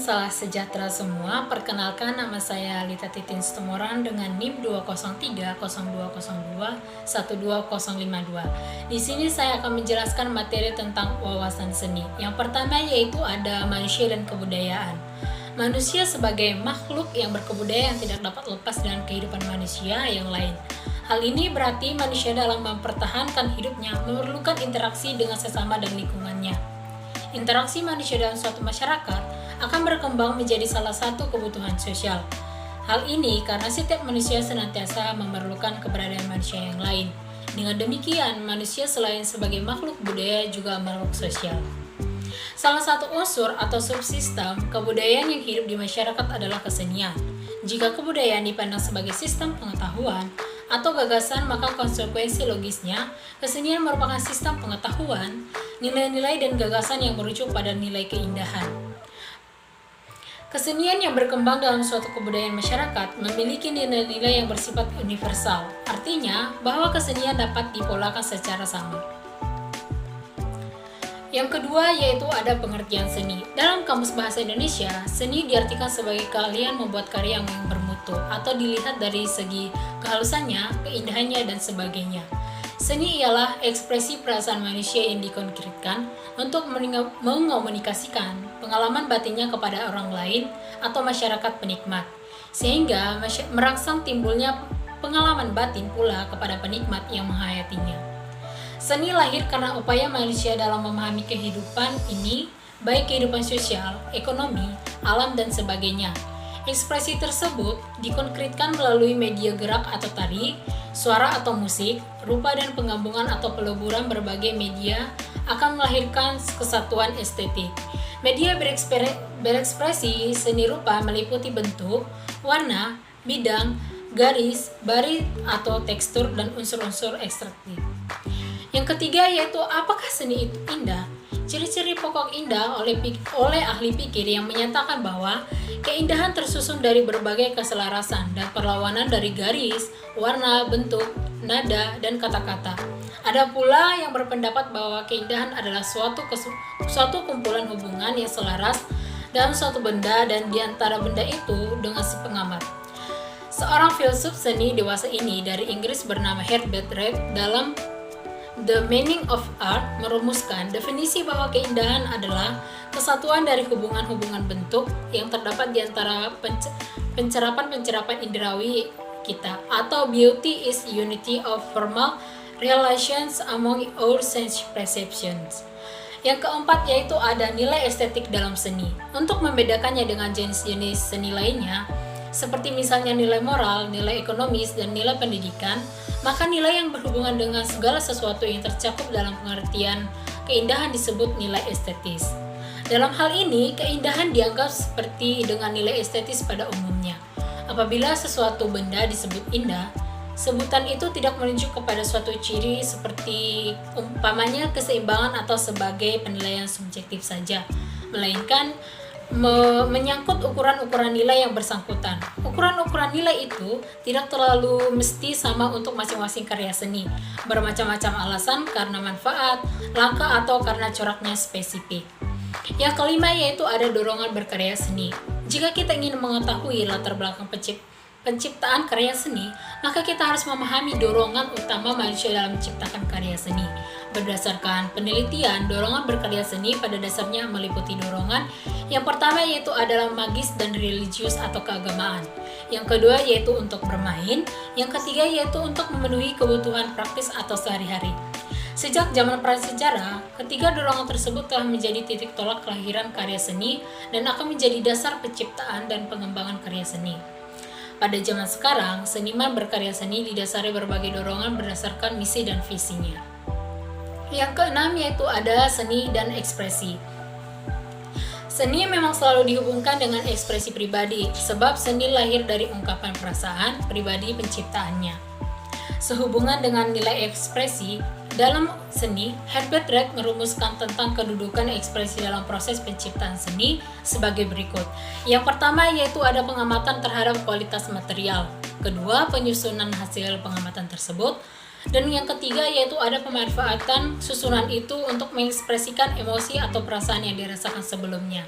salam sejahtera semua. Perkenalkan, nama saya Lita Titin Sitomoran dengan NIM 20302212052. Di sini saya akan menjelaskan materi tentang wawasan seni. Yang pertama yaitu ada manusia dan kebudayaan. Manusia sebagai makhluk yang berkebudayaan yang tidak dapat lepas dengan kehidupan manusia yang lain. Hal ini berarti manusia dalam mempertahankan hidupnya memerlukan interaksi dengan sesama dan lingkungannya. Interaksi manusia dalam suatu masyarakat akan berkembang menjadi salah satu kebutuhan sosial. Hal ini karena setiap manusia senantiasa memerlukan keberadaan manusia yang lain. Dengan demikian, manusia selain sebagai makhluk budaya juga makhluk sosial. Salah satu unsur atau subsistem kebudayaan yang hidup di masyarakat adalah kesenian. Jika kebudayaan dipandang sebagai sistem pengetahuan atau gagasan, maka konsekuensi logisnya, kesenian merupakan sistem pengetahuan, nilai-nilai dan gagasan yang merujuk pada nilai keindahan. Kesenian yang berkembang dalam suatu kebudayaan masyarakat memiliki nilai-nilai yang bersifat universal, artinya bahwa kesenian dapat dipolakan secara sama. Yang kedua yaitu ada pengertian seni. Dalam Kamus Bahasa Indonesia, seni diartikan sebagai keahlian membuat karya yang bermutu atau dilihat dari segi kehalusannya, keindahannya, dan sebagainya. Seni ialah ekspresi perasaan manusia yang dikonkretkan untuk mengomunikasikan pengalaman batinnya kepada orang lain atau masyarakat penikmat, sehingga merangsang timbulnya pengalaman batin pula kepada penikmat yang menghayatinya. Seni lahir karena upaya manusia dalam memahami kehidupan ini, baik kehidupan sosial, ekonomi, alam, dan sebagainya. Ekspresi tersebut dikonkretkan melalui media gerak atau tari, suara atau musik, rupa dan penggabungan atau peleburan berbagai media akan melahirkan kesatuan estetik. Media berekspresi seni rupa meliputi bentuk, warna, bidang, garis, baris atau tekstur, dan unsur-unsur ekstraktif. Yang ketiga yaitu apakah seni itu indah? Ciri-ciri pokok indah oleh ahli pikir yang menyatakan bahwa keindahan tersusun dari berbagai keselarasan dan perlawanan dari garis, warna, bentuk, nada, dan kata-kata. Ada pula yang berpendapat bahwa keindahan adalah suatu kumpulan hubungan yang selaras dalam suatu benda dan di antara benda itu dengan si pengamat. Seorang filsuf seni dewasa ini dari Inggris bernama Herbert Read dalam The Meaning of Art merumuskan definisi bahwa keindahan adalah kesatuan dari hubungan-hubungan bentuk yang terdapat di antara pencerapan-pencerapan indrawi kita, atau beauty is unity of formal relations among all sense perceptions. Yang keempat yaitu ada nilai estetik dalam seni. Untuk membedakannya dengan jenis-jenis seni lainnya, seperti misalnya nilai moral, nilai ekonomis, dan nilai pendidikan, maka nilai yang berhubungan dengan segala sesuatu yang tercakup dalam pengertian keindahan disebut nilai estetis. Dalam hal ini, keindahan dianggap seperti dengan nilai estetis pada umumnya. Apabila sesuatu benda disebut indah, sebutan itu tidak menunjuk kepada suatu ciri seperti umpamanya keseimbangan atau sebagai penilaian subjektif saja, melainkan menyangkut ukuran-ukuran nilai yang bersangkutan. Ukuran-ukuran nilai itu tidak terlalu mesti sama untuk masing-masing karya seni. Bermacam-macam alasan karena manfaat, langka, atau karena coraknya spesifik. Yang kelima yaitu ada dorongan berkarya seni. Jika kita ingin mengetahui latar belakang penciptaan karya seni, maka kita harus memahami dorongan utama manusia dalam menciptakan karya seni. Berdasarkan penelitian, dorongan berkarya seni pada dasarnya meliputi dorongan. Yang pertama yaitu adalah magis dan religius atau keagamaan. Yang kedua yaitu untuk bermain. Yang ketiga yaitu untuk memenuhi kebutuhan praktis atau sehari-hari. Sejak zaman prasejarah, ketiga dorongan tersebut telah menjadi titik tolak kelahiran karya seni dan akan menjadi dasar penciptaan dan pengembangan karya seni. Pada zaman sekarang, seniman berkarya seni didasari berbagai dorongan berdasarkan misi dan visinya. Yang keenam yaitu ada seni dan ekspresi. Seni memang selalu dihubungkan dengan ekspresi pribadi, sebab seni lahir dari ungkapan perasaan pribadi penciptaannya. Sehubungan dengan nilai ekspresi, dalam seni, Herbert Read merumuskan tentang kedudukan ekspresi dalam proses penciptaan seni sebagai berikut. Yang pertama yaitu ada pengamatan terhadap kualitas material. Kedua, penyusunan hasil pengamatan tersebut. Dan yang ketiga yaitu ada pemanfaatan susunan itu untuk mengekspresikan emosi atau perasaan yang dirasakan sebelumnya.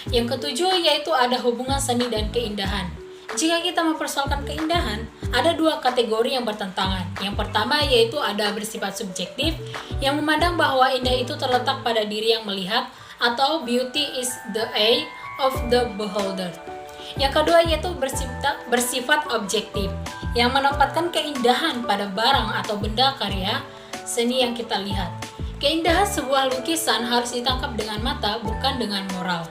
Yang ketujuh yaitu ada hubungan seni dan keindahan. Jika kita mempersoalkan keindahan, ada dua kategori yang bertentangan. Yang pertama yaitu ada bersifat subjektif, yang memandang bahwa indah itu terletak pada diri yang melihat, atau beauty is the eye of the beholder. Yang kedua yaitu bersifat objektif, yang menempatkan keindahan pada barang atau benda karya seni yang kita lihat. Keindahan sebuah lukisan harus ditangkap dengan mata, bukan dengan moral.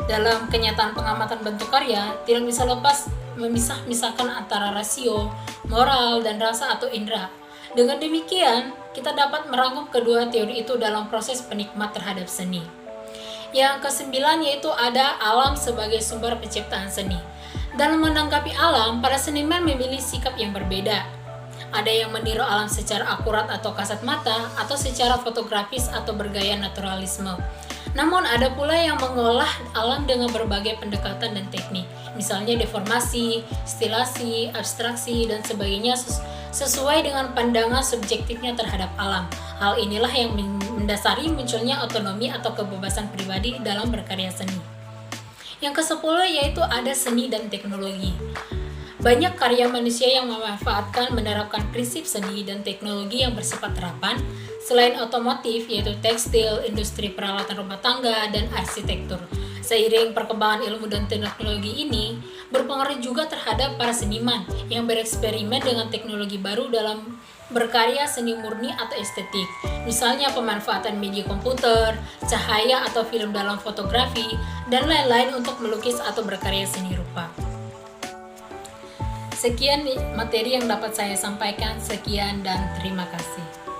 Dalam kenyataan pengamatan bentuk karya, tidak bisa lepas memisah-misahkan antara rasio, moral, dan rasa atau indera. Dengan demikian, kita dapat merangkum kedua teori itu dalam proses penikmat terhadap seni. Yang kesembilan yaitu ada alam sebagai sumber penciptaan seni. Dalam menanggapi alam, para seniman memilih sikap yang berbeda. Ada yang meniru alam secara akurat atau kasat mata, atau secara fotografis atau bergaya naturalisme. Namun ada pula yang mengolah alam dengan berbagai pendekatan dan teknik, misalnya deformasi, stilasi, abstraksi, dan sebagainya sesuai dengan pandangan subjektifnya terhadap alam. Hal inilah yang mendasari munculnya otonomi atau kebebasan pribadi dalam berkarya seni. Yang ke-10 yaitu ada seni dan teknologi. Banyak karya manusia yang memanfaatkan menerapkan prinsip seni dan teknologi yang bersifat terapan, selain otomotif yaitu tekstil, industri peralatan rumah tangga, dan arsitektur. Seiring perkembangan ilmu dan teknologi ini berpengaruh juga terhadap para seniman yang bereksperimen dengan teknologi baru dalam berkarya seni murni atau estetik. Misalnya pemanfaatan media komputer, cahaya atau film dalam fotografi, dan lain-lain untuk melukis atau berkarya seni rupa. Sekian materi yang dapat saya sampaikan. Sekian dan terima kasih.